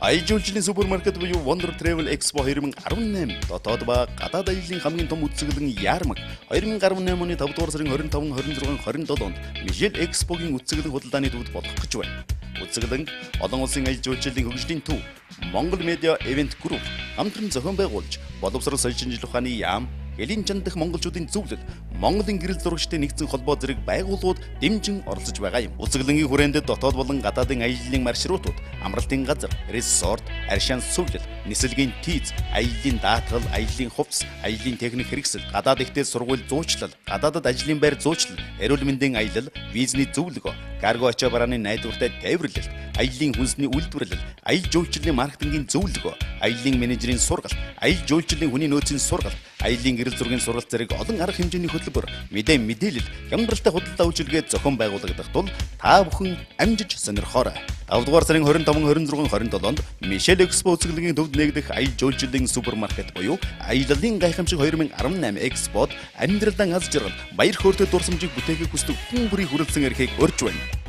AMJILTIIN супермаркет буюу Wonder Travel Expo 2018 дотоод ба гадаад аяллаа хамгийн том үзэсгэлэн яармаг 2018 оны 5 дугаар сарын 25, 26, 27 онд Мишель Экспогийн үзэсгэлэн худалдааны төвд болох гэж байна. Үзэсгэлэн олон улсын аялал жуулчлалын хөгжлийн төв Монгол Медиа Event Group хамтран зохион байгуулж боловсрол соёл шинжилгээ ухааны яам Элийн чанд дэх монголчуудын зөвлөл Монголын гэрэл зурагчдын нэгдсэн холбоо зэрэг байгууллагууд дэмжин оролцож байгаа юм. Үзэсгэлэнгийн хүрээнд дотоод болон гадаадын аяллаа маршрутууд, амралтын газар, resort, аршаан сувлал, нисэлгийн тийз, аяллаа даатгал, аяллаа хувцас, аяллаа техник хэрэгсэл, гадаад ихтэй сургууль зуучлал, гадаадад ажлын байр зуучлал, эрүүл мэндийн аялал, визний зөвлөгөө, карго ачаа барааны найдвартай тээвэрлэлт, аяллаа хүнсний үйлдвэрлэл, аялал жуулчлалын маркетингийн зөвлөгөө, аяллаа менежерийн сургалт, аялал жуулчлалын хүний нөөцийн сургалт, аяллаа гэрэл зургийн сургалт зэрэг олон арга хэмжээний хөтөлбөр, мэдээлэл, хямдралтай худалдаа үйлчилгээ зохион байгуулагдах тул та бүхэн амжиж сонирхоорой. 5 дугаар сарын 25, 26, 27-нд Мишель Экспо үзэсгэлэнгийн төвд нэгдэх аялал жуулчлалын супермаркет буюу Аяллын гайхамшиг 2018 Экспод амьдралдаа аз жаргал, баяр хөөртэй дурсамжийг бүтээхийг хүсдэг хүн бүрийн хүрэлцэн эрхийг өрж байна.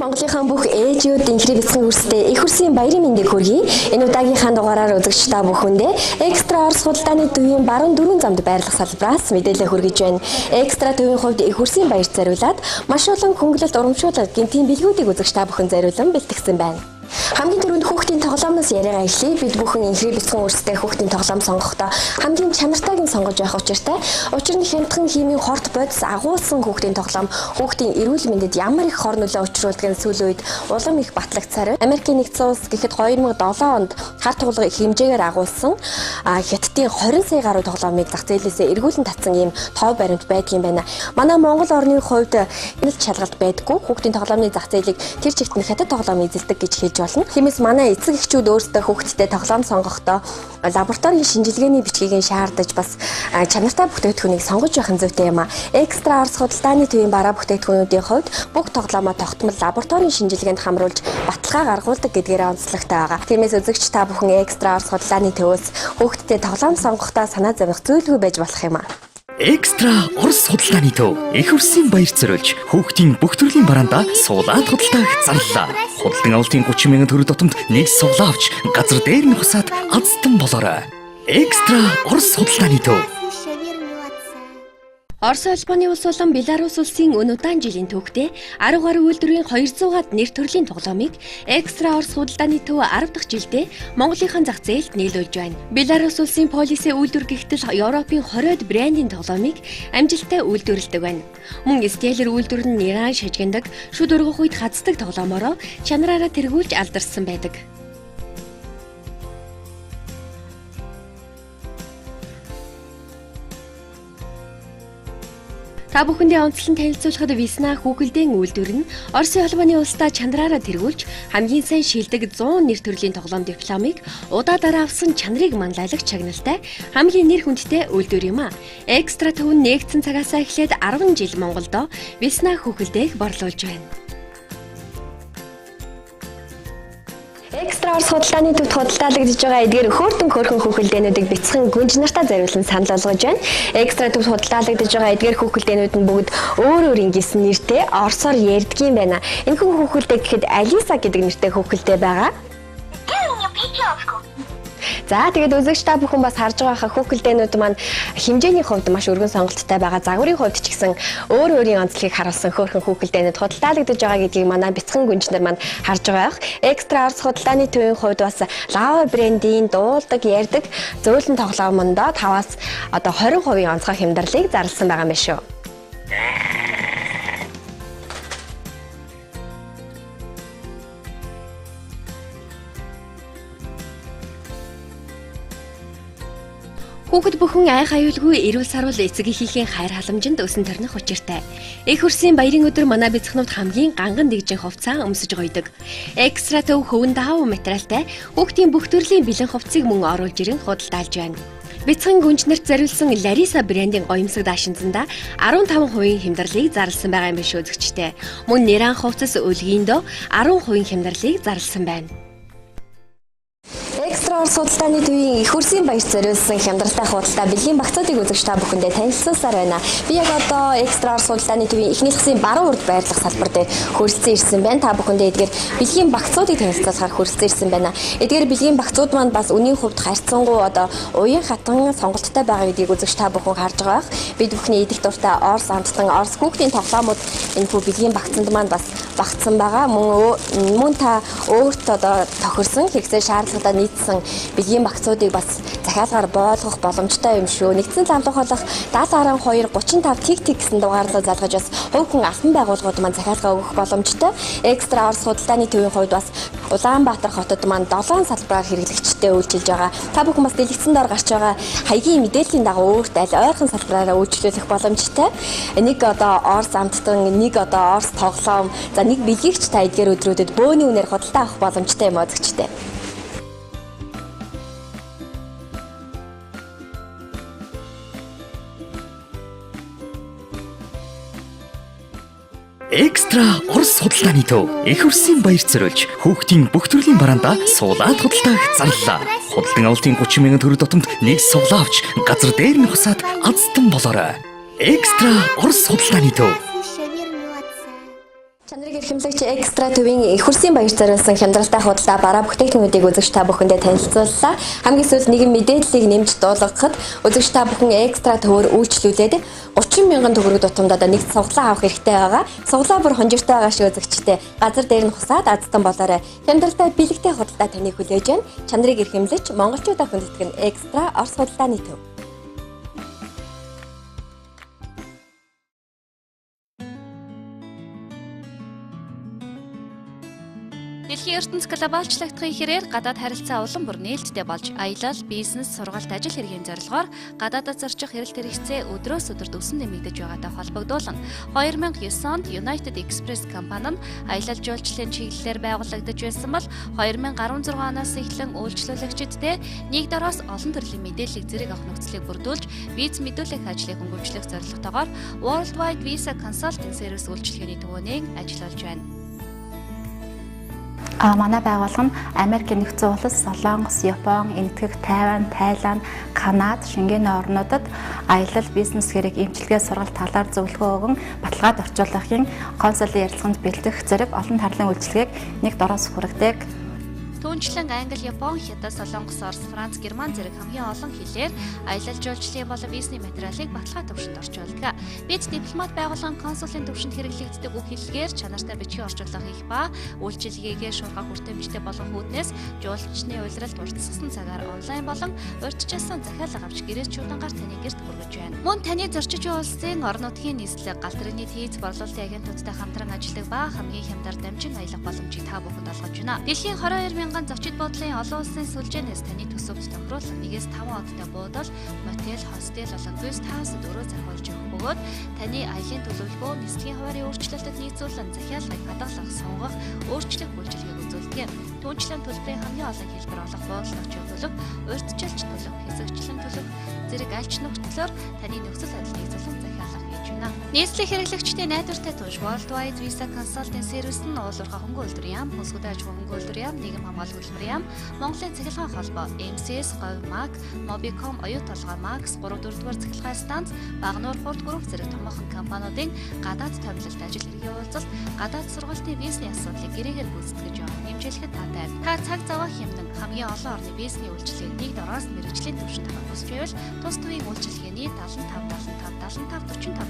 Монголынхаа бүх ээжүүдийн хэрэг эзэн хүрстэй их хүрсийн баярын мэндийг хүргэе. Энэ удаагийнхаа дугаараар үзэгч та бүхэндээ экстра орос худалдааны төвийн баруун дөрвөн замд байрлах салбараас мэдээлэл хүргэж байна. Экстра төвийн хувьд их хүрсийн баяр зориулаад маш олон хөнгөлөлт урамшуулалт гэмтийн бэлгүүдийг үзэгч та бүхэн зориулан бэлтгэсэн байна. Хамгийн түрүүнд хүүхдийн тоглоомноос яриагаа эхлэе. Бид бүхэн инхри бэлтгэн өөрсдөө хүүхдийн тоглоом сонгохдоо хамгийн чанартайг нь сонгож байх учиртай. Учир нь хямдхан химийн хорт бодис агуулсан хүүхдийн тоглоом хүүхдийн эрүүл мэндэд ямар их хор нөлөө учруулдаг нь сүүлийн үед улам их батлагдсаар байна. Америкийн нэгдсэн улс гэхэд 2007 онд хар тугалга их хэмжээгээр агуулсан хятадын 20 сая гаруй тоглоомыг зах зээлээсээ эргүүлэн татсан ийм тоо баримт байдаг юм байна. Манай Монгол орны хувьд энэ шалгалт байдаггүй. Хүүхдийн тоглоомны зах зээлийг тэр чигт нь хятад тоглоом эзэлдэг гэж хэлж болно. Тиймээс манай эцэг эхчүүд өөрсдөө хүүхдтэй тоглоом сонгохдоо лабораторийн шинжилгээний бичгийг шаардаж бас чанартай бүтээгдэхүүнийг сонгож байх нь зүйтэй юм а. Экстра орос худалдааны төвийн бараа бүтээгдэхүүнүүдийн хувьд бүх тоглоомоо тогтмол лабораторийн шинжилгээнд хамруулж баталгаа гаргуулдаг гэдгээрээ онцлогтой байгаа. Тиймээс үзэгч та бүхэн экстра орос худалдааны төвөөс хүүхдтэй тоглоом сонгохдоо санаа зовох зүйлгүй байж болох юм а. Экстра орос худалдааны төв их хүрсийн баяр зориулж хүүхдийн бүх төрлийн бараандаа суулаад худалдааг зарлаа. Худалдан авалтын 30 мянган төгрөг дотомд нэг суулаа авч газар дээр нь хусаад азтан болоорой. Экстра орос худалдааны төв. Орос улбаны улс болон Беларусь улсын өн удаан жилийн түүхтэй 10 гаруй үйлдвэрийн 200-аад нэр төрлийн тоглоомыг экстра орос худалдааны төв 10 дахь жилдээ Монголынхаа зах зээлд нийлүүлж байна. Беларусь улсын полиси үйлдвэр гэгтэл Европын 20-од брендийн тоглоомыг амжилттай үйлдвэрлэдэг байна. Мөн Стеллер үйлдвэр нь Иран шажигнадаг, шүд өргөх үед хацдаг тоглоомороо чанараараа тэргүүлж алдарсан байдаг. Та бүхэндээ онцлон танилцуулахад Весна хүүхэлдэйн үйлдвэр нь Оросын холбооны улсдаа чанараараа тэргүүлж хамгийн сайн шилдэг 100 нэр төрлийн тоглоом дипломыг удаа дараа авсан чанарыг манлайлагч чагналтай хамгийн нэр хүндтэй үйлдвэр юм а. Экстра төв нь нэгдсэн цагаасаа эхлээд 10 жил Монголдо Весна хүүхэлдэйг борлуулж байна. Экстра орос худалдааны төвд худалдаалагдж байгаа эдгээр хөөрхөн хүүхэлдэйнүүдийг бяцхан гүнж нартаа зориулсан санал болгож байна. Экстра төвд худалдаалагдж байгаа эдгээр хүүхэлдэйнүүд нь бүгд өөр өөр ингэсэн нэртэй орсоор ярьдгийн байна. Энэхүү хүүхэлдэй гэхэд Алиса гэдэг нэртэй хүүхэлдэй байгаа. За тэгээд үзэгч та бүхэн бас харж байгаа хүүхэлдэйнүүд маань хэмжээний хувьд маш өргөн сонголттой байгаа. Загварын хувьд ч гэсэн өөр өөрийн онцлогийг харуулсан хөөрхөн хүүхэлдэйнүүд худалдаалагдж байгаа гэдгийг манай бяцхан гүнжнэр маань харж байгаа. Экстра орос худалдааны төвийн хувьд бас Лава брендийн дуулдаг, ярьдаг зөөлөн тоглоомондоо 5-аас одоо 20% онцгой хямдралыг зарласан байгаа юм шүү. Хүүхэд бүхэн айх аюулгүй эрүүл сарвал эцэг эхийнхээ хайр халамжинд өсөн төрнөх учиртай. Их хүрсийн баярын өдөр манай бяцхнууд хамгийн ганган дэгжин хувцас өмсөж гойдог. Экстра төв хөвөн даав материалтай хүүхдийн бүх төрлийн бэлэн хувцсыг мөн оруулж ирэн худалдаалж байна. Бяцхан гүнжнэрт зориулсан Лариса брендийн гоёмсог даашинзанда 15% хямдралыг зарласан байгаа юм биш үзэгчтэй. Мөн Нэран хувцас өлгийндөө 10% хямдралыг зарласан байна. Экстра судалдааны төвийн их хөрсийн баяр зориулсан хямдалтай худалдаа бэлгийн багцуудыг үзэгч та бүхэндээ танилцуулсаар байна. Би яг одоо Экстра судалдааны төвийн эхний хэсгийн баруун урд байрлах салбар дээр хөрөлцөн ирсэн байна. Та бүхэндээ эдгээр бэлгийн багцуудыг танилцуулахаар хөрөлцөн ирсэн байна. Эдгээр бэлгийн багцууд маань бас үнийн хувьд харьцангуй одоо уян хатан сонголттой байгаа гэдгийг үзэгч та бүхэн харж байгаа. Бид бүхний идэх дуртай Орос амттан Орос хүүхдийн тоглоомууд энэ хүү бэлгийн багцанд маань бас багцсан байгаа. Мөн та өөрт одоо тохирсон хэрэгцээ шаардлагатай нийцсэн бэлгийн багцуудыг бас захиалгаар боолгох боломжтой юм шүү. Нэгдсэн лавлах болох 7012 35 тэг гэсэн дугаарлаа залгаж бас хувь хүн албан байгууллагууд маань захиалгаа өгөх боломжтой. Экстра Орос худалдааны төвийн хувьд бас Улаанбаатар хотод маань 7 салбараар хэрэглэгчтэй үйлчилж байгаа. Та бүхэн бас дэлгэцэн дор гарч байгаа хаягийн мэдээллийн дагуу өөрт аль ойрхон салбараараа үйлчлүүлэх боломжтой. Нэг одоо Орос амттан, нэг одоо Орос тоглоом, за нэг бэлгийгч та эдгээр өдрүүдэд бөөний үнээр худалдаа авах боломжтой юм үзэгчтэй. Экстра Орос худалдааны төв их хөрсийн баяр зориулж хүүхдийн бүх төрлийн бараандаа суулаад худалдааг зарлаа. Худалдан авалтын 30,000 төгрөг дотомд нэг суулаа авч газар дээр нь хусаад азтан болоорой. Экстра Орос худалдааны төв. Чанарыг эрхэмлэгч Экстра төвийн их хөрсийн баяр зориулсан хямдралтай худалдаа бараа бүтээгдэхүүнүүдийг үзэгч та бүхэндээ танилцууллаа. Хамгийн сүүлд нэгэн мэдээллийг нэмж дуулгахад үзэгч та бүхэн Экстра төвөөр үйлчлүүлээд 30,000 төгрөг тутамд одоо нэг суглаа авах хэрэгтэй байгаа. Суглаа бүр хонжиртой байгаа шүү үзэгчтэй. Газар дээр нь хусаад азтан болоорой. Хямдралтай бэлэгтэй худалдаа таныг хүлээж байна. Чанарыг эрхэмлэж монголчуудаа хүндэтгэн Экстра Орос худалдааны төв. Дэлхийн ертөнц глобалчлагдахын хэрээр гадаад харилцаа улам бүр нээлттэй болж аялал, бизнес, сургалт, ажил хэргийн зорилгоор гадаадд зорчих эрэлт хэрэгцээ өдрөөс өдөрт өсөн нэмэгдэж байгаатай холбогдуулан 2009 онд United Express компани нь аялал жуулчлалын чиглэлээр байгуулагдаж байсан бол 2016 оноос эхлэн үйлчлүүлэгчидтэй нэг дороос олон төрлийн мэдээллийг зэрэг авах нөхцөлийг бүрдүүлж виз мэдүүлэх ажлыг хөнгөвчлөх зорилготойгоор Worldwide Visa Consulting Service үйлчилгээний төвөөнийг ажиллаж байна. Манай байгууллага нь Америкийн нэгдсэн улс, Солонгос, Япон, Энэтхэг, Тайван, Тайланд, Канада, Шенген орнуудад аялал, бизнес хэрэг, эмчилгээ, сургалт талаар зөвлөгөө өгөн баталгаад орчуулгын консулын ярилцлаганд бэлдэх зэрэг олон тарлын үйлчилгээг нэг дороос хүргэдэг. Түүнчлэн Англи, Япон, Хятад, Солонгос, Орос, Франц, Герман зэрэг хамгийн олон хэлээр аялал жуулчлалын болон визний материалыг баталгаа төвшөнд орчуулдаг. Бид дипломат байгууллагын консулын төвшөнд хэрэглэгддэг үг хэллэгээр чанартай бичгийн орчуулга хийх ба үйлчилгээгээ шуурхай хүртээмжтэй болон хүүднээс жуулчны уйлралт уртасгасан цагаар онлайн болон урьдчилсан захиалга авч гэрээс чуулгангаар таны гэрт хүргэж байна. Мөн таны зорчиж буй улсын орон нутгийн нийслэг, галт тэрэгний тийз борлуулалтын агентуудтай хамтран ажилладаг ба хамгийн хямдар дамжин аялах боломжийг та бүхэнд олгож байна. Дэлхийн 22,000 зочид буудлын олон улсын сүлжээнээс таны төсөвт тохируулах 1-5 одтой буудал, мотел, хостел болон гест хаусд өрөө зархуулж өгөх бөгөөд таны аялын төлөвлөгөө, нислэгийн хуваарийн өөрчлөлтөд нийцүүлэн захиалгыг хадгалах, сонгох, өөрчлөх үйлчилгээг үзүүлдэг. Түүнчлэн төлбөрийн хамгийн олон хэлбэр болох буудалд очиж төлөх, урьдчилж төлөх, хэсэгчлэн төлөх зэрэг аль ч нөхцлөөр таны нөхцөл байдлыг нийцүүлэн захиалах хийж байна. Нийслэлийн хэрэглэгчдийн найдвартай түнш Worldwide Visa Consulting Service нь уулуурхай хөнгөн үйлдвэр яам, хөсгөд аж ахуйн хөнгөн үйлдвэр яам, нийгэм хамгаалалт хөтөлбөр яам, Монголын цахилгаан холбоо, MCS, Говь Маг, Mobicom, оюут толгой Max, 3-4-р цахилгаан станц, Багнуур Форд Групп зэрэг томоохон компаниудын гадаад томилолт ажил хэргийн уулзалт, гадаад сургалтын визний асуудлыг гэрээгээр гүйцэтгэж явах нэмжлэхэд таатай. Та цаг зав хэмнэн хамгийн олон орны визний үйлчилгээг нэг дороос мэргэжлийн төвшөнд авах хүсч байвал тус төвийн үйлчилгээний 75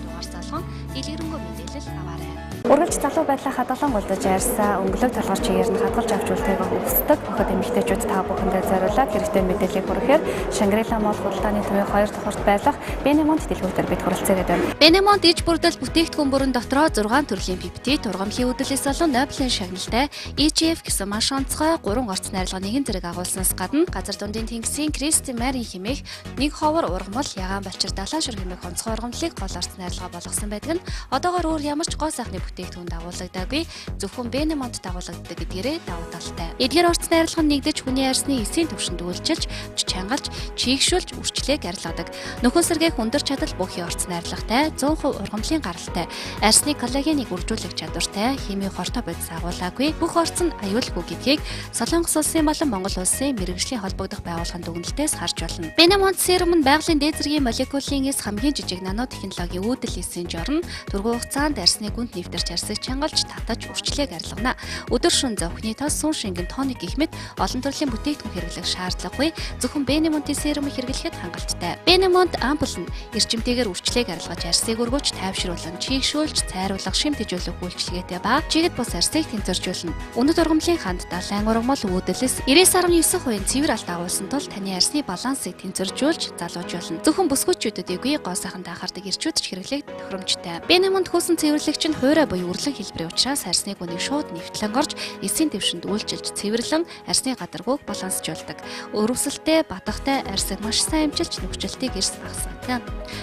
дугаар залган дэлгэрэнгүй мэдээлэл аваарай. Үргэлж залуу байдлаа хадгалан голдож ярьсан өнгөлөг толгор чигээр нь хадгалж авч үлдээх өвсдөг охид эмэгтэйчүүд та бүхэндээ зориулаад хэрэгтэй мэдээллийг хүргэхээр Шангрила мол худалдааны төвийн 2 дахь урт байх Бенемонт дэлгүүрээр бид хүрэлцээгээд байна. Бенемонт иж бүрдэл бүтээгдэхүүн бүрэн дотроо 6 төрлийн пептид, тургамлын үдэлээс болон Нобелийн шагналтай EGF гэсэн маш онцгой 3 орц найрлагын нэгэн зэрэг агуулснаас гадна газар дундын тэнгисийн Кристи Марийн хэмээх нэг ховор ургамал ягаан балчир далайн шүр хэмээх онцгой ургамлыг гол орц найрлага болгосон байдаг нь одоогоор өөр ямар ч гоо сайхны бүтээгдэхүүн дагуулагдаагүй зөвхөн Бенемонт дагуулгаддаг гэдгээрээ давуу талтай. Эдгээр орц найрлага нь нэгдэж хүний арсны эсийн төвшөнд үйлчилж, чангалж, чийгшүүлж, үрчлээг арилгадаг. Нөхөн сэргээх өндөр чадал бүхий орц найрлагатай, 100% ургамлын гаралтай, арсны коллагеныг үржүүлэх чадвартай, химийн хортой бодис агуулаагүй, бүх орц нь аюулгүй хэрэглэхгүй гэдгийг Солонгос улсын болон Монгол улсын мэргэжлийн холбогдох байгууллагын дүгнэлтээс харж болно. Бенемонт серум нь байгалийн дээд зэргийн молекулын эс хамгийн жижиг нано технологийн үүдэл эсийн жорн тургуй хугацаанд арсны гүнт нэвтэрч арсыг чангалж татаж үрчлээг арилгана. Өдөр шөнө зовхны тос сүн шингэн тоник гэх мэт олон төрлийн бүтээгдэхүүн хэрэглэх шаардлагагүй зөвхөн Бенемонтын серумыг хэрэглэхэд хангалттай. Бенемонт ампул нь эрчимтэйгээр үрчлээг арилгаж арсыг өргөж тайвшруулан чийгшүүлж цайруулах шим тэжүүлэх үйлчилгээтэй ба чигэд бус арсыг тэнцвэржүүлнэ. Үнэт ургамлын ханд далайн ургамал үүдэлээс 99.9% цэвэр алт агуулсан тул таны арсны балансыг тэнцвэржүүлж залуужуулна. Зөвхөн бүсгүйчүүдэд үгүй гоо сайхан анхаардаг эрчүүд ч хэрэглэх тохиромжтой. Бенемонт хөөсөн цэвэрлэгч нь хуурай буюу үрлэн хэлбэрийн учраас арсны гүнийг шууд нэвтлэн орж эсийн дэвшинд үйлчилж цэвэрлэн арсны гадаргууг балансжуулдаг. Өрөвсөлтэй, батахтай арсыг маш сайн амжилж нөхцөлтийг эрс багасгадаг.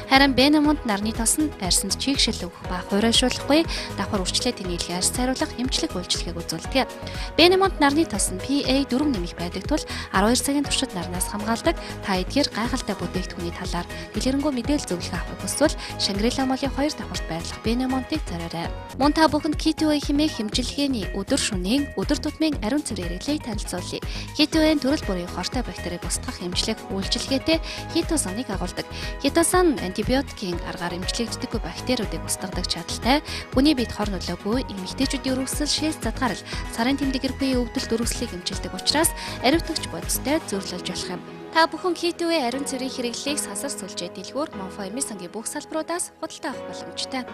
Харин Бенемонт нарны тос нь арсанд чийгшил өгөх ба хуурайшуулахгүй давхар үрчлээ тэнийлийн арс цайруулах эмчлэг үйлчилгээг үзүүлдэг. Бенемонт нарны тос нь PA 4 нэмэх байдаг тул 12 цагийн туршид нарнаас хамгаалдаг. Та эдгээр гайхалтай бүтээгдэхүүний талаар дэлгэрэнгүй мэдээлэл зөвлөх авахыг хүсвэл Шангрила молын 2 давхарт байрлах Бенемонтыг зориорой. Мөн та бүхэнд K2A хэмээх хэмжилгээний өдөр шөнийн өдөр тутмын ариун цэвэр хэрэглээг танилцуулъя. K2A-ийн төрөл бүрийн хортой бактерийг устгах эмчлэг үйлчилгээтэй хитозаныг агуулдаг. Хитозан антибиотикийн аргаар эмчлэгддэггүй бактериудыг устгадаг чадaltaй. Хүний биед хор нөлөөгүй эмэгтэйчүүдийн өрөвсөл шээс задгаарл сарын тэмдэг эрхүйн өвдөлт өрөвслийг эмчилдэг учраас ариутгч бодистой зөвлөж болох юм. Та бүхэн K2A ариун цэврийн хэрэглээг сансар сүлжээ дэлгүүр Монфо эмийн бүх салбаруудаас худалдаа авах боломжтой.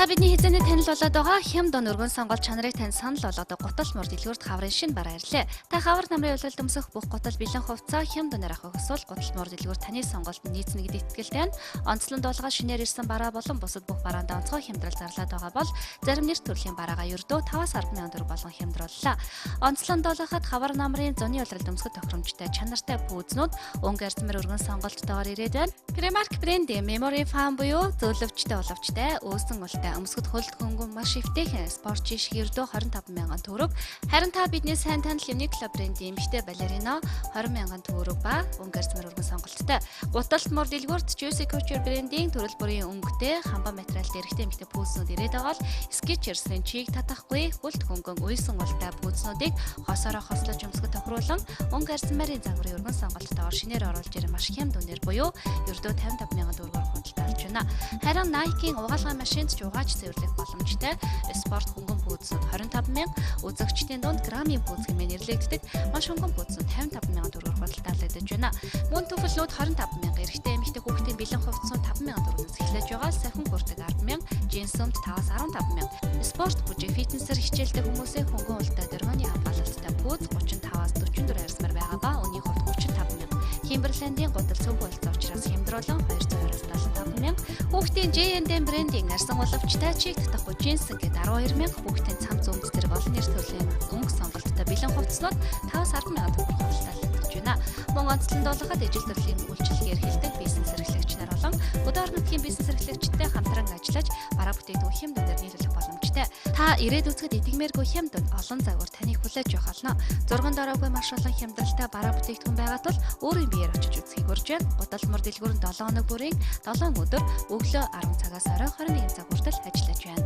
Та бидний хязгааны танил болоод байгаа хямд өргөн сонголт чанарыг тань санал болгодог гутал мөр дэлгүүрт хаврын шин бараа ирлээ. Та хавар намрын улиралд өмсөх бүх гутал бэлэн хувцас хямд өнөр авах хүсвэл гутал мөр дэлгүүр таны сонголт нийцнэ гэдэг итгэлтэй нь онцлон дуулгаа шинээр ирсэн бараа болон бусад бүх бараанд онцгой хямдрал зарлаад байгаа бол зарим нэр төрлийн бараагаа ердөө 5-10 мянган төгрөг болгон хямдрууллаа. Онцлон дуулгахад хавар намрын зуны улиралд өмсөх тохиромжтой чанартай пүүзнүүд өнгө арзмэр өргөн сонголттойгоор ирээд байна. Primark брендийн Memory Foam буюу зөөлөвчтэй уловчтой өөсөн ултай өмсгөд хөлт хөнгөн маш эвтэйхэн спорт жишг ердөө 25 мянган төгрөг. Харин та бидний сайн танил Uniqlo брендийн эмэгтэй балерино 20 мянган төгрөг ба өнгө арзмэр өргөн сонголттой. Гуталт мөр дэлгүүрт Juicy Couture брендийн төрөл бүрийн өнгөтэй хамбан материалд эрэгтэй эмэгтэй пүүснүүд ирээд байгаа бол Skechers-ийн чийг татахгүй хөлт хөнгөн уйсан ултай пүүснүүдийг хосороо хослож өмсгөд тохируулан өнгө арзмарын загварын өргөн сонголттойгоор шинээр оруулж ирэх маш хямд үнээр буюу ердөө 55 мянган төгрөгөөр худалдаалж байна. Харин Nike-ийн угаалгын машинд ч угааж цэвэрлэх боломжтой спорт хөнгөн пүүцүүд 25 мянга, үзэгчдийн дунд граммын пүүц хэмээн нэрлэгддэг маш хөнгөн пүүцүүд 55 мянган төгрөгөөр худалдаалагдаж байна. Мөн төфөлнүүд 25 мянга, эрэгтэй эмэгтэй хүүхдийн бэлэн хувцсууд 5 мянган төгрөгөөс эхлэж байгаа. Сахин хүрдэг 10 мянга, джинс өмд 5-15 мянга. Спорт бүжиг фитнесээр хичээлдэг хүмүүсийн хөнгөн ултай дөрвөний хамгаалалттай пүүц 35-44 арзмаар байгаа ба өний хувьд 35 мянга. Химберлендийн гудал цөөхөн болцоо учраас хямдруулан 275 мянга. Хүүхдийн J&M брендийн арсан уловчтой чиг татахгүй джинс гээд 12 мянга. Хүүхдийн цам зүүмд зэрэг олон нэр төрлийн өнгө сонголттой бэлэн хувцснууд 5-10 мянган төгрөг худалдаалагдаж байна. Мөн онцлон дуулахад ижил төрлийн үйлчилгээ эрхэлдэг бизнес эрхлэгч нар болон өдөр нутгийн бизнес эрхлэгчтэй хамтран ажиллаж бараа бүтээгдэхүүн хямд үнээр нийлүүлэх боломжтой. Та ирээд үзэхэд идэгмээргүй хямд үн олон загвар таныг хүлээж авах болно. Зурган дороогүй маш олон хямдралтай бараа бүтээгдэхүүн байгаа тул өөрийн биеэр очиж үзхийг урьж байна. Гудал мөр дэлгүүр нь 7 хоног бүрийн 7 өдөр өглөө 10 цагаас оройн 21 цаг хүртэл ажиллаж байна.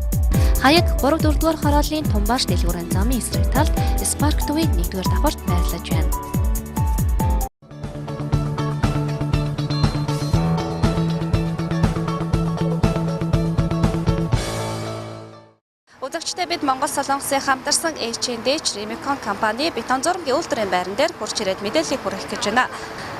Хаяг 3-4 дугаар хорооллын Тумбааш дэлгүүрийн замын эсрэг талд Spark Two-ийн 1-р давхарт байрлаж байна. Үзэгчдээ бид Монгол Солонгосын хамтарсан AMJILTIIN Remicon компани бетон зургийн үйлдвэрийн байран дээр хурж ирээд мэдээллийг хүргэх гэж байна.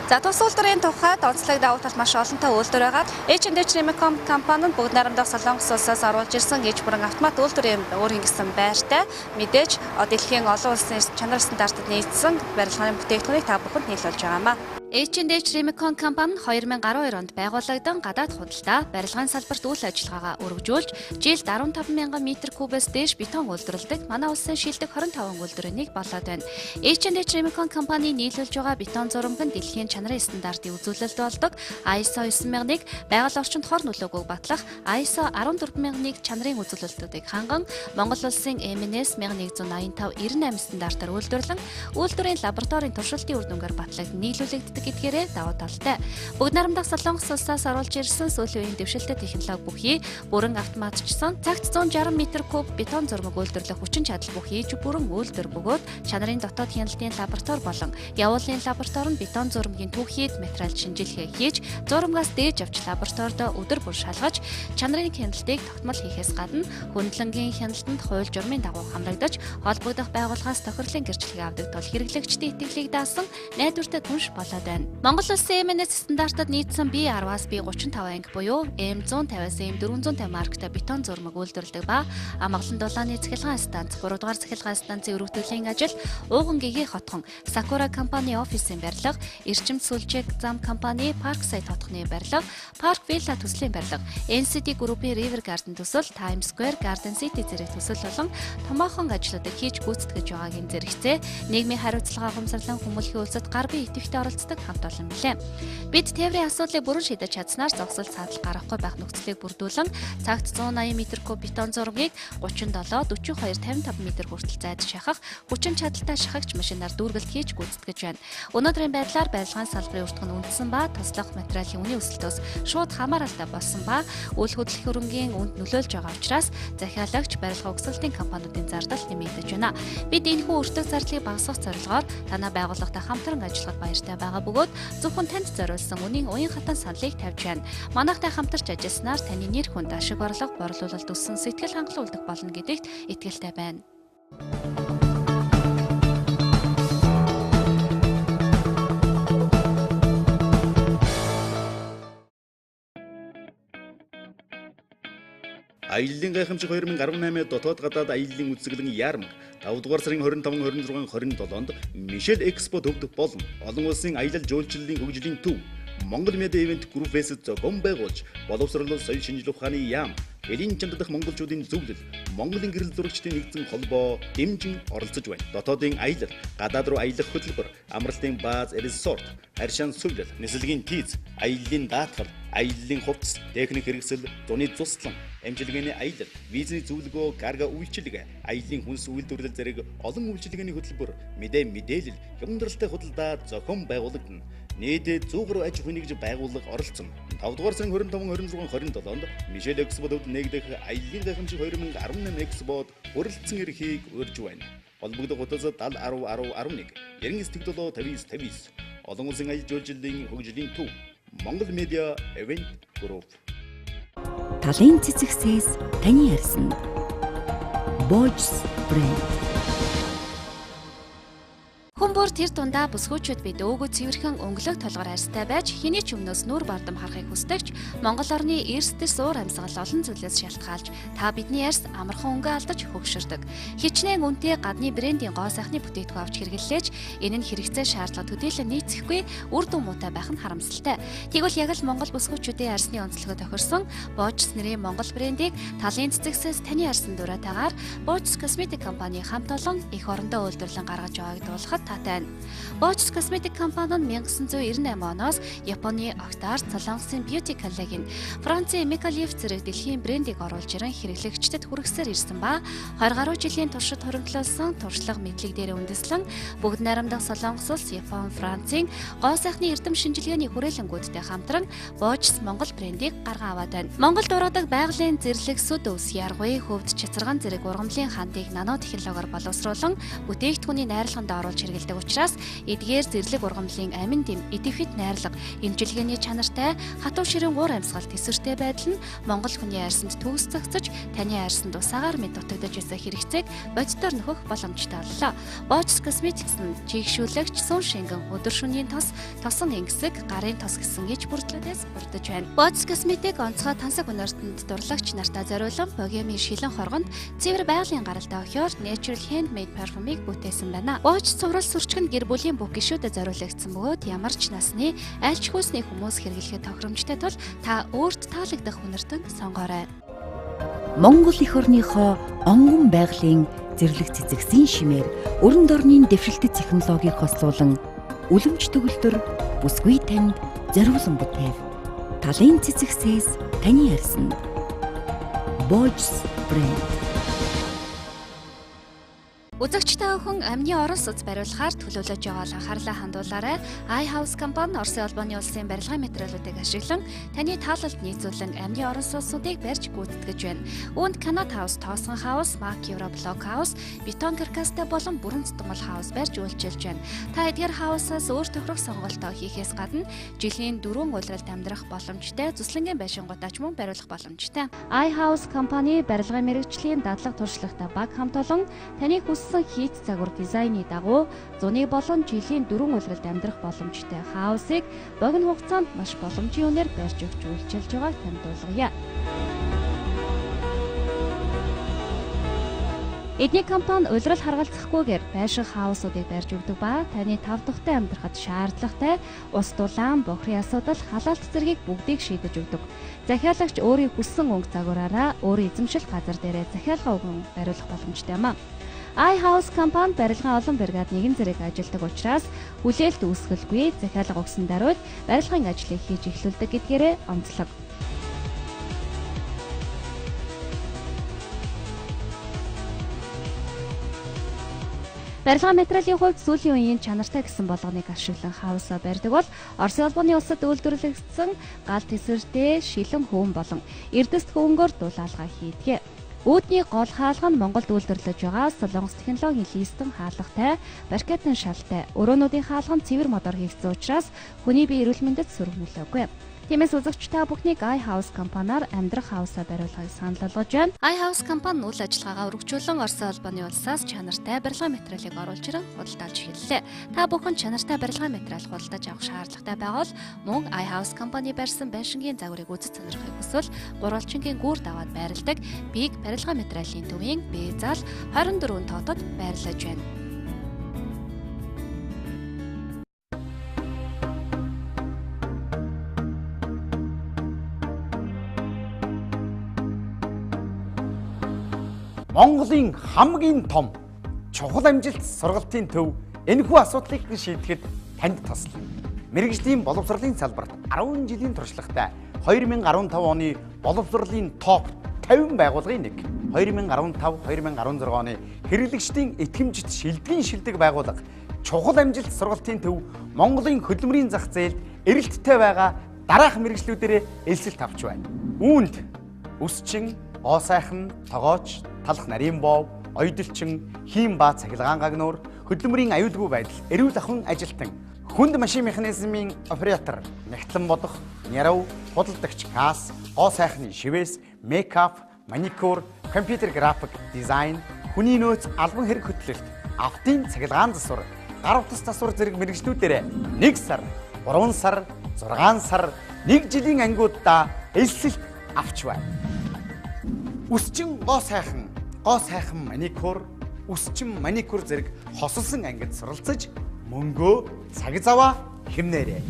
За тус үйлдвэрийн тухайд онцлог давуу тал маш олонтой үйлдвэр байгаа. AMJILTIIN Remicon компани нь бүгд найрамдах Солонгос улсаас оруулж ирсэн ээж бүрэн автомат үйлдвэрийн өөр ингэсэн байртай. Мэдээж дэлхийн олон улсын чанар стандартад нийцсэн барилгын бүтээгдэхүүнийг та бүхэнд нийлүүлж байгаамаа. AMJILTIIN Remicon компани 2012 онд байгуулагдсан гадаад худалдаа барилгын салбарт үйл ажиллагаагаа өргөжүүлж жилд 15 мянган метр кубээс дээш бетон үйлдвэрлэдэг манай улсын шилдэг 25 үйлдвэрийн нэг болоод байна. AMJILTIIN Remicon компани нийлүүлж байгаа бетон зурмаг нь дэлхийн чанарын стандартын үзүүлэлт болдог ISO 9001 байгаль орчинд хор нөлөөгөөг батлах ISO 14001 чанарын үзүүлэлтүүдийг ханган Монгол улсын MNS 1185-98 стандартаар үйлдвэрлэн үйлдвэрийн лабораторийн туршилтын үр дүнгээр батлагдсан нийлүүлэгддэг гэдгээрээ давуу талтай. Бүгд нарамдах Солонгос улсаас оруулж ирсэн сүүлийн үеийн дэвшилтэй технологи бүхий бүрэн автоматжсан цагт 160 м3 бетон зурмаг үйлдвэрлэх хүчин чадал бүхий ч бүрэн үйлдвэр бөгөөд чанарын дотоод хяналтын лаборатори болон явуулын лаборатори нь бетон зурмагийн түүхийд материал шинжилгээ хийж зурмагаас дээж авч лабораторид өдөр бүр шалгаж чанарын хяналтыг тогтмол хийхээс гадна хөндлөнгийн хяналтанд хууль журмын дагуу хамрагдаж холбогдох байгууллагаас тохирлын гэрчлэгийг авдаг тул хэрэглэгчдийн итгэлийг даасан найдвартай түнш болоод байна. Монгол улсын МНС стандартад нийцсэн B10-аас B35 анги буюу M150-аас M450 марктай бетон зурмаг үйлдвэрлэдэг ба амгалан дулааны цахилгаан станц, 3 дугаар цахилгаан станцын өргөдлийн ажил, ууган гэгийн хотхон Sakura компани офисын барилга, эрчим сүлжээг зам компани Parkside хотхны барилга, Park Villa төслийн барилга, NCT Group-ийн River Garden төсөл, Times Square, Garden City зэрэг төсөл болон томоохон ажлуудыг хийж гүйцэтгэж байгаагийн зэрэгцээ нийгмийн хариуцлага ухамсарлан хүмүүлхийн улсад гар бие идэвхтэй оролцдог хамт олон билээ. Бид тээврийн асуудлыг бүрэн шийдэж чадсанаар зогсол саатал гаргахгүй байх нөхцөлийг бүрдүүлэн цагт 180 м3 бетон зургийг 37, 42, 55 м хүртэл зайдаж шахах хүчин чадалтай шахагч машинаар дүүргэлт хийж гүйцэтгэж байна. Өнөөдрийн байдлаар барилгааны салбарын өртгөн үндэсэн ба туслах материалын үнийн өсөлтөөс шууд хамааралтай болсон ба үйл хөдлөх хөрөнгийн үнд нөлөөлж байгаа учраас захиалагч барилга угсралтын компаниудын зардал нэмэгдэж байна. Бид энэхүү өртөг зардлыг багасгах зорилгоор танай байгууллагатай хамтран ажиллахад баяртай байгаа бөгөөд зөвхөн танд зориулсан үнийн уян хатан саналыг тавьж байна. Манайхтай хамтарч ажилласнаар таны нэр хүнд ашиг орлого борлуулалт өссөн сэтгэл хангалуун үлдэх болно гэдэгт итгэлтэй байна. Аяллын гайхамшиг 2018 дотоод гадаад аяллын үзэсгэлэн яармаг 5 дугаар сарын 25, 26, 27-нд Мишель Экспо төвдөх болон олон улсын аялал жуулчлалын хөгжлийн төв Монгол Медиа Ивент Групп-с зохион байгуулж боловсрол соёл шинжилгээ ухааны яам Элийн чанддах монголчуудын зөвлөл Монголын гэрэл зурагчдын нэгдсэн холбоо дэмжин оролцож байна. Дотоодын аялал, гадаад руу аялах хөтөлбөр, амралтын бааз, resort, харьшаан сувлал, нислэгийн тийз, аяллын даатгал, аяллын хувцас, техник хэрэгсэл, зуны цуслан, амжилгээний аялал, визний зөвлөгөө, карго үйлчилгээ, аяллын хүнс үйлдвэрлэл зэрэг олон үйлчилгээний хөтөлбөр, мэдээлэл, хямдралтай худалдаа зохион байгуулагдана. Нийтдээ 100 гаруй аж ахуйн нэгж байгууллага оролцсон. 5 дугаар сарын 25, 26, 27-нд Мишель Экспод нэгдэх аяллын гайхамшиг 2018 Экспод хүрэлцэн эрхийг урьж байна. Холбогдох утас 70 10 10 11 99 59 59 олон улсын аялал жуулчлалын хөгжлийн төв Монгол Медиа Ивент Групп. Талын цэцэгсээс таны арьсан Boys Brand. Хүмүүр тэр дундаа бүсгүүчүүд бид өөгөө цэвэрхэн өнгөлөг толгоор арьстай байж хэний ч өмнөөс нүур бардам харахыг хүсдэгч Монгол орны эрсдэс уур амьсгал олон зүйлээс шалтгаалж та бидний арьс амархан өнгө алдаж хөгшөрдөг. Хичнээн үнэтэй гадны брендийн гоо сайхны бүтээгдэхүүн авч хэрэглээж энэ нь хэрэгцээ шаардлага төдийлөн нийцэхгүй үр дүн муутай байх нь харамсалтай. Тэгвэл яг л Монгол бүсгүүчүүдийн арьсны онцлогоо тохирсон Boojs нэрийн Монгол брендийг талын цэцэгсээс таны арьсан дураатайгаар Boojs Cosmetic компани хамт олон их орондоо үйлдвэрлэн гаргаж байгааг дуулахад таатай. Boojs Cosmetic компани нь 1998 оноос Японы Octar, Солонгосын Beauty Collection, Францын Micallef зэрэг дэлхийн брендийг оруулж ирэн хэрэглэгчдэд хүргэсээр ирсэн ба 20 гаруй жилийн туршид хоригдлуулсан туршлага мэдлэг дээр үндэслэн бүгд найрамдах Солонгос улс, Япон, Францын гоо сайхны эрдэм шинжилгээний хүрээлэнгүүдтэй хамтран Boojs Монгол брендийг гарган аваад байна. Монголд ургадаг байгалийн зэрлэг сүд өвс, яргуй, хөвд, чацарган зэрэг ургамлын хандыг нано технологиор боловсруулан бүтээгдэхүүний найрлаганд оруулж хэрэглэдэг учраас эдгээр зэрлэг ургамлын амин дэм, идэвхит найрлага, эмчилгээний чанартай, хатуу ширэн уур амьсгал тэсвэртэй байдал нь Монгол хүний арьсанд төгс зохицож, таны арьсанд усаагаар мэд дутагдаж байсан хэрэгцээг бодитоор нөхөх боломжтой боллоо. Boojs Cosmetics нь чийгшүүлэгч, сүн шингэн, өдөр шөнийн тос, тосон хэнгисэг, гарын тос гэсэн иж бүрдлүүдээс бүрдэж байна. Boojs Cosmetic онцгой тансаг өнөртөнд дурлагч нартай зориулан богемийн шилэн хоргонд цэвэр байгалийн гаралтай охиор natural handmade parfumыг бүтээсэн байна. Boojs цуврал сүрчгэнд гэр бүлийн бүх гишүүдэд зориулагдсан бөгөөд ямар ч насны аль ч хүйсний хүмүүс хэрэглэхэд тохиромжтой тул та өөрт таалагдах үнэртэн сонгоорой. Монгол эх орныхоо онгон байгалийн зэрлэг цэцэгсийн шимээр өрөнд орны дэвшилтэт технологиг хослуулан үлэмж төгөлдөр бүсгүй танд зориулсан бүтээл. Талын цэцэгсээс таны арьсан Boojs Brand. Үзэгчтэй хүн амны орон сууц бариулахаар төлөвлөж байгаа анхаарлаа хандуулаарай. iHouse компани Оросын улбаны улсын барилгын материалуудыг ашиглан таны таалалд нийцүүлэн амны орон сууцнуудыг барьж гүйцэтгэж байна. Үүнд Канад хаус, тоосгон хаус, Мак Европлок хаус, бетон каркастай болон бүрэн цэцмэл хаус барьж үйлчилж байна. Та эдгээр хаусаас өөр тохирох сонголтоо хийхээс гадна жилийн 4 улиралд амьдрах боломжтой, зүслэнгийн байшингуудаач мөн бариулах боломжтой. iHouse компани барилгын мэрэгжлийн дадлаг туршлагатай баг хамт олон таны хийц загвар дизайны дагуу зуны болон жилийн 4 улиралд амьдрах боломжтой хаусыг богино хугацаанд маш боломжийн үнээр барьж өгч үйлчилж байгааг танд дуулгая. Эдний компани улирал харгалзахгүйгээр байшин хаусуудыг барьж өгдөг ба таны тав дахьтай амьдрахад шаардлагатай ус дулаан, бохрын асуудал, халаалт зэргийг бүгдийг шийдэж өгдөг. Захиалагч өөрийн хүссэн өнгө загвараараа өөрийн эзэмшил газар дээрээ захиалга өгөн бариулах боломжтой юм а. iHouse компани барилгын олон бригад нэгэн зэрэг ажилладаг учраас хүлээлт үүсгэлгүй захиалга өгсөн даруйд барилгын ажлыг хийж эхлүүлдэг гэдгээрээ онцлог. Барилгын материалын хувьд сүүлийн үеийн чанартай гэсэн болгоныг ашиглан хаусаа барьдаг бол Оросын улбаны улсад үйлдвэрлэгдсэн гал тэсвэртэй шилэн хөвөн болон эрдэст хөвөнгөөр дулаалгаа хийдэг. Үүдний гол хаалга нь Монголд үйлдвэрлэж байгаа Солонгос технологийн листэн хаалгатай, баркетын шалтай, өрөөнүүдийн хаалга нь цэвэр модоор хийгдсэн учраас хүний бие эрүүл мэндэд сөрөг нөлөөгүй. Тиймээс үзэгч та бүхнийг iHouse компаниар амьдрах хаусаа бариулахыг санал болгож байна. iHouse компани үйл ажиллагаагаа өргөжүүлэн Оросын улбаны улсаас чанартай барилгын материалыг оруулж ирэн худалдаалж эхэллээ. Та бүхэн чанартай барилгын материал худалдаж авах шаардлагатай байвал мөн iHouse компани барьсан байшингийн загварыг үзэж сонирхохыг хүсвэл гурвалжингийн гүүр даваад байрладаг Big барилгын материалын төвийн Б зал 24 тоотод байрлаж байна. Монголын хамгийн том чухал амжилт сургалтын төв энэхүү асуудлыг шийдэхэд танд туслана. Мэргэжлийн боловсролын салбарт 10 жилийн туршлагатай 2015 оны боловсролын топ 50 байгууллагын нэг. 2015-2016 оны хэрэглэгчдийн итгэмжит шилдэг шилдэг байгууллага чухал амжилт сургалтын төв Монголын хөдөлмөрийн зах зээлд эрэлттэй байгаа дараах мэргэжлүүдээр элсэлт авч байна. Үүнд өсчин, гоо сайхан, тогооч, талх нарийн бов, ойдолчин, хийм ба цахилгаан гагнуур, хөдөлмөрийн аюулгүй байдал, эрүүл ахуйн ажилтан, хүнд машин механизмын оператор, мягтлан бодох, нярав, худалдагч касс, гоо сайхны шивээс, мейкап, маникюр, компьютер график, дизайн, хүний нөөц албан хэрэг хөтлөлт, автын цахилгаан засвар, гар утас засвар зэрэг мэргэжлүүдээр 1 сар, 3 сар, 6 сар, 1 жилийн ангиудаа элсэлт авч байна. Үсчин гоо сайхан маникюр, үсчин маникюр зэрэг хосолсон ангид суралцаж мөнгөө цаг заваа хэмнээрэй.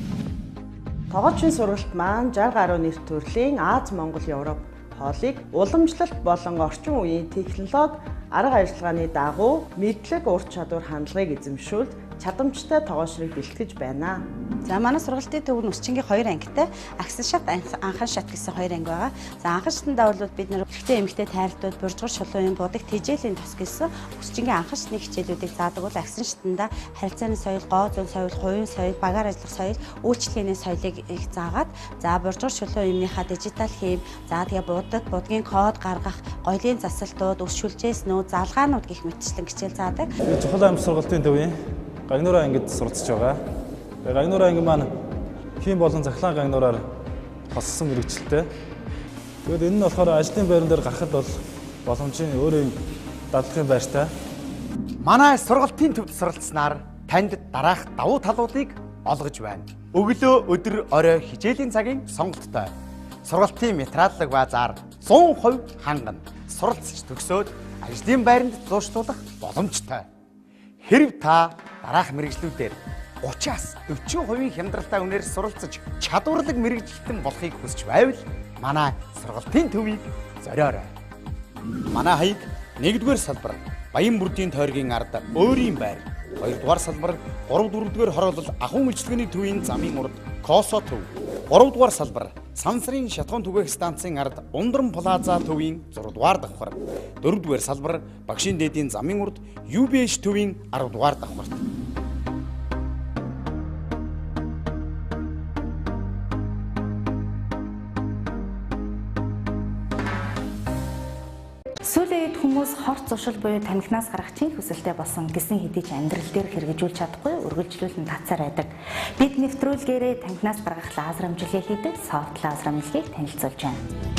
Тогоочийн сургалт маань 60 гаруй нэр төрлийн Аз, Монгол, Европ хоолыг уламжлалт болон орчин үеийн технологи арга ажиллагааны дагуу мэдлэг, ур чадвар, хандлагыг эзэмшүүлж чадамжтай тогоочрыг бэлтгэж байна. За манай сургалтын төв нь Үсчингийн 2 ангитай, Агсан шат, Анхан шат гэсэн 2 анги байгаа. За Анхан шатандаа бол бид нэр эрэгтэй эмэгтэй тайралтууд, буржгар шулуун будаг, тэжээлийн тус гэсэн Үсчингийн анхан шатны хичээлүүдийг заадаг бол Агсан шатандаа харилцааны соёл, гоо зүүн соёл, хувийн соёл, багаар ажиллах соёл, үйлчлэгээний соёлыг их заагаад, за буржгар шулуун юмныхаа дижитал хийм, за тэгээ будгийн код гаргах, гоёлын засалтууд, өс шүлжээс нөө залгаанууд гэх мэтчлэн хичээл заадаг. Чухал амжилт сургалтын төвийн Гагнуурын ангид суралцж байгаа. Гагнуурын анги маань хийм болон захлаан гагнуураар хоссон мэрэгчлээ. Тэгэд энэ нь болохоор ажлын байран дээр гарахад бол боломжийн өөрийн дадлагын байртай. Манай сургалтын төвд суралцсанаар танд дараах давуу талуудыг олгож байна. Өглөө, өдөр, орой хичээлийн цагийн сонголттой. Сургалтын материаллаг базаар 100% хангана. Суралцж төгсөөд ажлын байранд зуушлуулах боломжтой. Хэрв та дараах мэргэжлүүдээр 30-аас 40% хямдралтай үнээр суралцж чадварлаг мэргэжилтэн болохыг хүсч байвал манай сургалтын төвийг зориорой. Манай хаяг 1-р салбар Баян бүрдийн тойргийн ард өөрийн байр, 2-р салбар 3-4-р хороолол ахуйн үйлчлэгээний төвийн замын урд Косо төв, 3-р салбар Сансрын шатхуун түгээх станцын ард Ундран плаза төвийн 6 дугаар давхар, 4 дугаар салбар Багшийн дээдийн замын урд UBH төвийн 10 дугаар давхарт. Сүүлийн үед хүмүүс хорт зуршил буюу тамхинаас гарах чин хүсэлтэй болсон гэсэн хэдий ч амьдрал дээр хэрэгжүүлж чадахгүй үргэлжлүүлэн татсаар байдаг. Бид нэвтрүүлгээрээ тамхинаас гаргах лазер амжилгээ хийдэг софт лазер амжилгийг танилцуулж байна.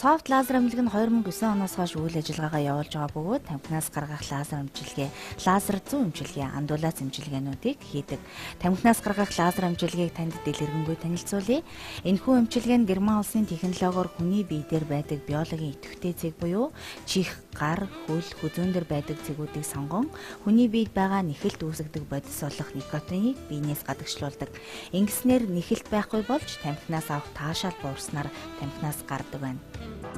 Софт лазер амжилг нь 2009 оноос хойш үйл ажиллагаагаа явуулж байгаа бөгөөд тамхинаас гаргах лазер амжилгээ, лазер зүүн амжилгээ, андуулаас амжилгаануудыг хийдэг. Тамхинаас гаргах лазер амжилгийг танд дэлгэрэнгүй танилцуулъя. Энэхүү амжилгээ нь Герман улсын технологиор хүний бие дээр байдаг биологийн идэвхтэй цэг буюу чих, гар, хөл, хүзүүн дээр байдаг цэгүүдийг сонгон хүний биед байгаа нэхэлт үүсгдэг бодис болох никотиныг биенээс гадагшлуулдаг. Ингэснээр нэхэлт байхгүй болж тамхинаас авах таашаал буурснаар тамхинаас гардаг байна.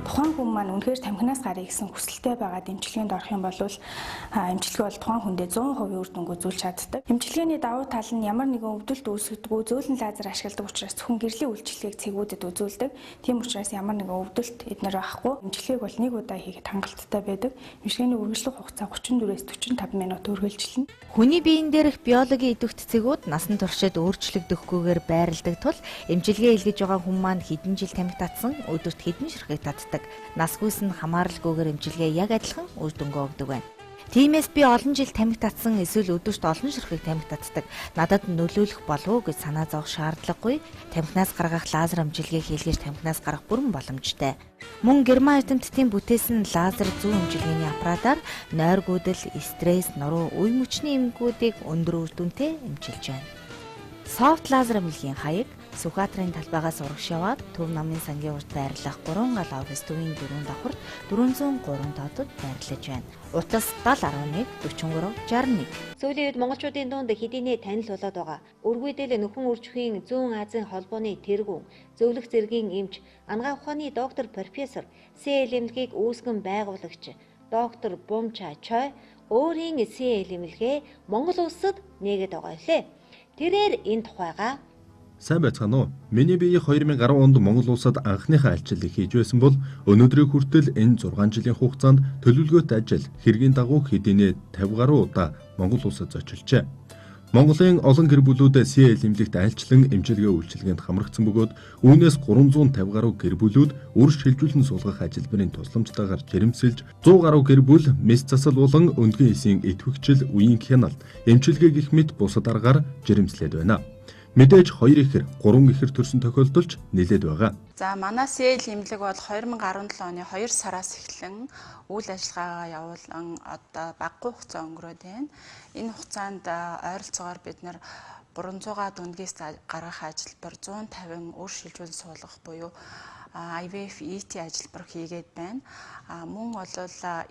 Тухайн хүн маань үнэхээр тамхинаас гарыг гэсэн хүсэлтэй байгаа эмчилгээнд орох юм бол эмчилгээ бол тухайн хүндээ 100% үр дүнг үзүүлж чаддаг. Эмчилгээний давуу тал нь ямар нэгэн өвдөлт үүсгэдэггүй зөөлөн лазер ашигладаг учраас зөвхөн гэрлийн үйлчилгээг цэгүүдэд үзүүлдэг. Тийм учраас ямар нэгэн өвдөлт эднэр байхгүй. Эмчилгээг бол нэг удаа хийхэд хангалттай байдаг. Эмчилгээний үргэлжлэх хугацаа 34-ээс 45 минут үргэлжилнэ. Хүний биеийн дээрх биологийн идэвхт цэгүүд насан туршид өөрчлөгдөхгүйгээр байрладаг тул эмчилгээ илгэж байгаа хүн маань хэдэн жил тамхи татсан, өдөрт хэдэн ширхэг татдаг. Насгүйс нь хамааралгүйгээр эмчилгээ яг адилхан үр дүнгээ өгдөг байна. Тиймээс би олон жил тамхи татсан эсвэл өдөрт олон ширхэг тамхи татдаг. Надад нөлөөлөх болов уу гэж санаа зовох шаардлагагүй. Тамхинаас гаргах лазер амжилгийг хийлгэж тамхинаас гарах бүрэн боломжтой. Мөн Герман эрдэмтдийн бүтээсэн лазер зүүн амжилгээний аппаратаар нойргүйдэл, стресс, нуруу, үе мөчний эмгэгүүдийг өндөр үр дүнтэй эмчилж байна. Софт лазер амжилгийн хаяг Сүхбаатарын талбайгаас урагш яваад Төв намын сангийн урд байрлах 3 гал офис төвийн 4 давхарт 403 доодод байрлаж байна. Утас 7011 43 61. Сүүлийн үед монголчуудын дунд хэдийнэ танил болоод байгаа. Өргүйдэл нөхөн үржихийн зүүн Азийн холбооны тэргүүн, зөвлөх зэргийн эмч, ангаа ухааны доктор профессор СЛ эмнэлгийг үүсгэн байгуулагч доктор Бумча Чой өөрийн СЛ эмнэлгээ Монгол улсад нээгээд байгаа лээ. Тэрээр энэ тухайга сайн байцгаана уу? Миний бие 2010 онд Монгол улсад анхныхаа альчилыг хийж байсан бол өнөөдрийн хүртэл энэ 6 жилийн хугацаанд төлөвлөгөөт ажил хэргийн дагуу хэдийнэ 50 гаруй удаа Монгол улсад зочилжээ. Монголын олон гэр бүлүүд СЛ эмнэлэгт альчлан эмчилгээ үйлчилгээнд хамрагдсан бөгөөд үүнээс 350 гаруй гэр бүлүүд үр шилжүүлэн суулгах ажилбарын тусламжтайгаар жирэмсэлж 100 гаруй гэр бүл мэс засал болон өндгөн эсийн идэвхжил, үеийн хяналт, эмчилгээ гэх мэт бусад аргаар жирэмслээд байна. Мэдээж 2 ихэр, 3 ихэр төрсэн тохиолдолч нэлээд байгаа. За манай СЛ эмнэлэг бол 2017 оны 2 сараас эхлэн үйл ажиллагаагаа явуулан одоо багагүй хугацаа өнгөрөөд байна. Энэ хугацаанд ойролцоогоор бид нэр 300-га дүнгээс гаргах ажилбар 150 үр шилжүүлэн суулгах буюу IVF ET ажилбар хийгээд байна. Мөн бол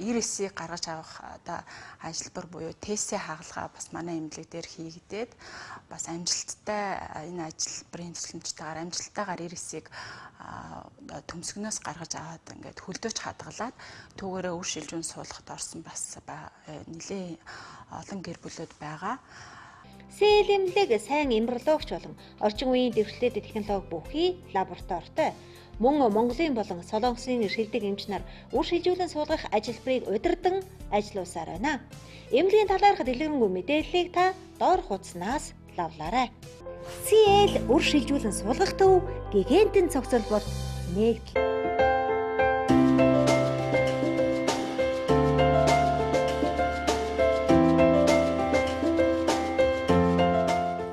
ирээсийг гаргаж авах одоо ажилбар буюу тестийн хагалгаа бас манай эмнэлэг дээр хийгдээд бас амжилттай энэ ажилбарын төсөлмжтэйгээр амжилттайгаар ирээсийг төмсгнөөс гаргаж аваад ингээд хөлдөөж хадгалаад түүгээрээ үр шилжүүн суулгахад орсон бас нэлээд олон гэр бүлүүд байгаа. СЛ эмнэлэг сайн эмбриологч болон орчин үеийн дэвшилтэд технологи бүхий лабораторитой. Мөн Монголын болон Солонгосын шилдэг эмч нар үр шилжүүлэн суулгах ажилбарыг удирдан ажиллаусаар байна. Эмнэлгийн талаарх дэлгэрэнгүй мэдээллийг та доор хуудаснаас лавлаарай. СЛ үр шилжүүлэн суулгах төв гигантын цогцол бол нэгдэл.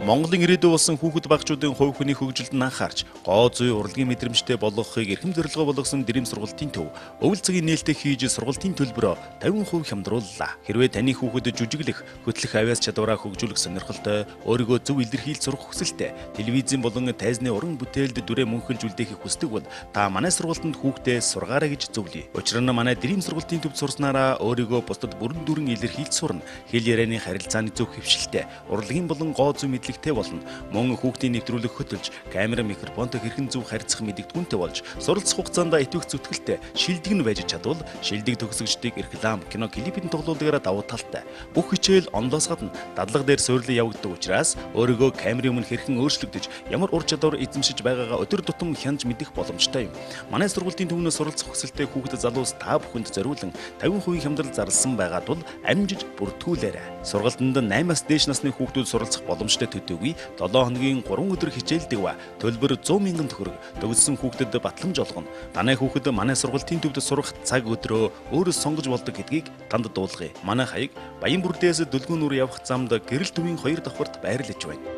Монголын ирээдүй болсон хүүхэд багчуудын хувь хүний хөгжилд нь анхаарч, гоо зүй урлагийн мэдрэмжтэй болгохыг эрхэм зорилгоо болгосон Дэрэм сургалтын төв өвөлцөгийн нээлттэй хийж сургалтын төлбөрөөр 50% хямдрууллаа. Хэрвээ таны хүүхэд жүжиглэх, хөтлөх авяас чадвараа хөгжүүлэх сонирхолтой, өөрийгөө зөв илэрхийлж сурах хүсэлтэй, телевизэн болон тайзны уран бүтээлд дүрээ мөнхөлж үлдээхийг хүсдэг бол та манай сургалтанд хүүхдээ сургаарай гэж зөвлөе. Учир нь манай Дэрэм сургалтын төвд сурснараа өөрийгөө бусдад бүрэн дүрэн илэрхийлж сурна. Хэл ярианы харилцааны зөв хэвшилтэй, урлагийн болон гоо зүй мэдлэг мэдрэлтэй болно. Мөн хүүхдийн нэвтрүүлэг хөтөлж, камера, микрофонтой хэрхэн зөв харьцах мэдэгдэхүүнтэй болж, суралцах хугацаанд итвэх зүтгэлтэй шилдэг нь байж чадвал шилдэг төгсөгчдийг реклам, кино, клипийн тоглоулгаараа давуу талтай. Бүх хичээл онлоос гадна дадлага дээр суйрлан явагддаг учраас өөрийгөө камерын өмнө хэрхэн өөрчлөгдөж, ямар ур чадвар эзэмшиж байгаагаа өдөр тутам хянаж мэдэх боломжтой юм. Манай сургуулийн төвнөөс суралцах хүсэлтэй хүүхэд залуус та бүхэнд зориулан 50% хямдрал зарласан байгаа тул амжиж бүртгүүлээрэй. Сургалтанд 8-аас дээш насны хүүхдүүд суралцах боломжтой төдийгүй 7 хоногийн 3 өдөр хичээлдэг ба төлбөр 100,000 төгрөг. Төгссөн хүүхдэд батламж олгоно. Танай хүүхэд манай сургалтын төвд сурах цаг өдрөө өөрөө сонгож болдог гэдгийг танд дуулгая. Манай хаяг Баян бүрдээс Дөлгөөн нүр явах замд гэрэл төвийн 2 давхарт байрлаж байна.